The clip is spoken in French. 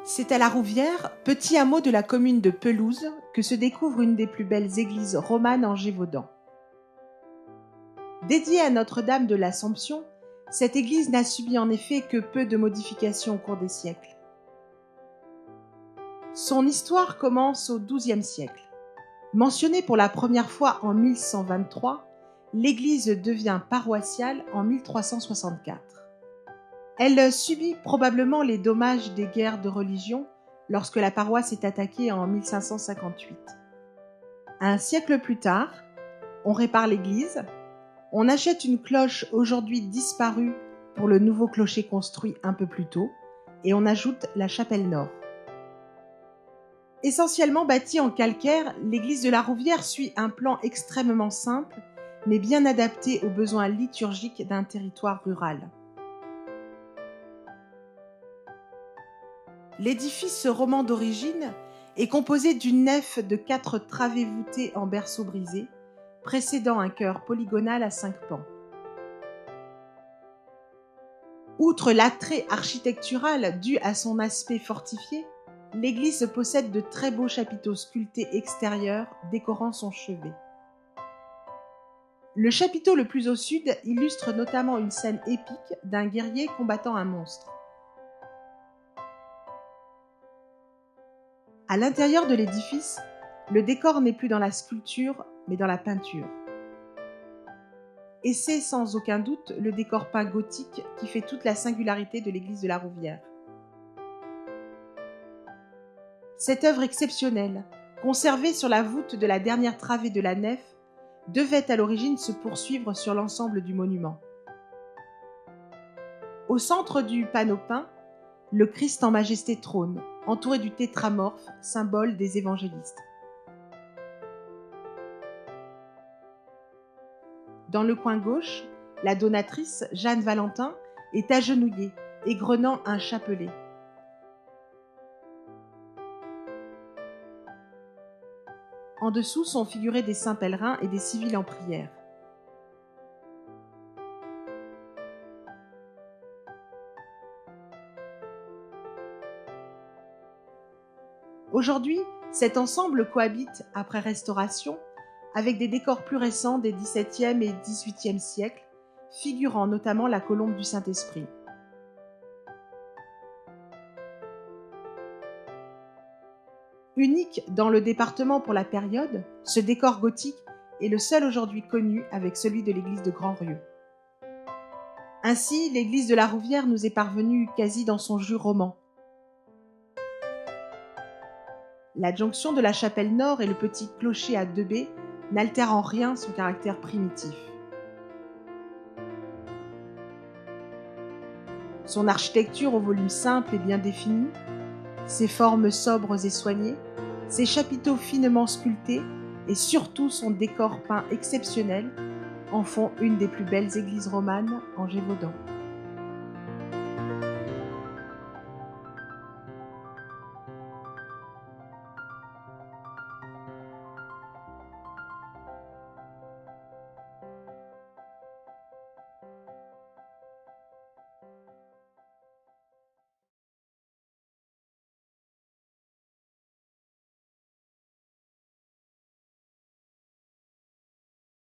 C'est à La Rouvière, petit hameau de la commune de Pelouse, que se découvre une des plus belles églises romanes en Gévaudan. Dédiée à Notre-Dame de l'Assomption, cette église n'a subi en effet que peu de modifications au cours des siècles. Son histoire commence au XIIe siècle. Mentionnée pour la première fois en 1123, l'église devient paroissiale en 1364. Elle subit probablement les dommages des guerres de religion lorsque la paroisse est attaquée en 1558. Un siècle plus tard, on répare l'église, on achète une cloche aujourd'hui disparue pour le nouveau clocher construit un peu plus tôt, et on ajoute la chapelle nord. Essentiellement bâtie en calcaire, l'église de La Rouvière suit un plan extrêmement simple, mais bien adapté aux besoins liturgiques d'un territoire rural. L'édifice roman d'origine est composé d'une nef de 4 travées voûtées en berceau brisé, précédant un chœur polygonal à 5 pans. Outre l'attrait architectural dû à son aspect fortifié, l'église possède de très beaux chapiteaux sculptés extérieurs décorant son chevet. Le chapiteau le plus au sud illustre notamment une scène épique d'un guerrier combattant un monstre. À l'intérieur de l'édifice, le décor n'est plus dans la sculpture, mais dans la peinture. Et c'est sans aucun doute le décor peint gothique qui fait toute la singularité de l'église de La Rouvière. Cette œuvre exceptionnelle, conservée sur la voûte de la dernière travée de la nef, devait à l'origine se poursuivre sur l'ensemble du monument. Au centre du panneau peint, le Christ en majesté trône, entouré du tétramorphe, symbole des évangélistes. Dans le coin gauche, la donatrice, Jeanne Valentin, est agenouillée, égrenant un chapelet. En dessous sont figurés des saints pèlerins et des civils en prière. Aujourd'hui, cet ensemble cohabite, après restauration, avec des décors plus récents des XVIIe et XVIIIe siècles, figurant notamment la colombe du Saint-Esprit. Unique dans le département pour la période, ce décor gothique est le seul aujourd'hui connu avec celui de l'église de Grand-Rieu. Ainsi, l'église de La Rouvière nous est parvenue quasi dans son jus roman. L'adjonction de la chapelle nord et le petit clocher à 2 baies n'altèrent en rien son caractère primitif. Son architecture au volume simple et bien défini, ses formes sobres et soignées, ses chapiteaux finement sculptés et surtout son décor peint exceptionnel en font une des plus belles églises romanes en Gévaudan.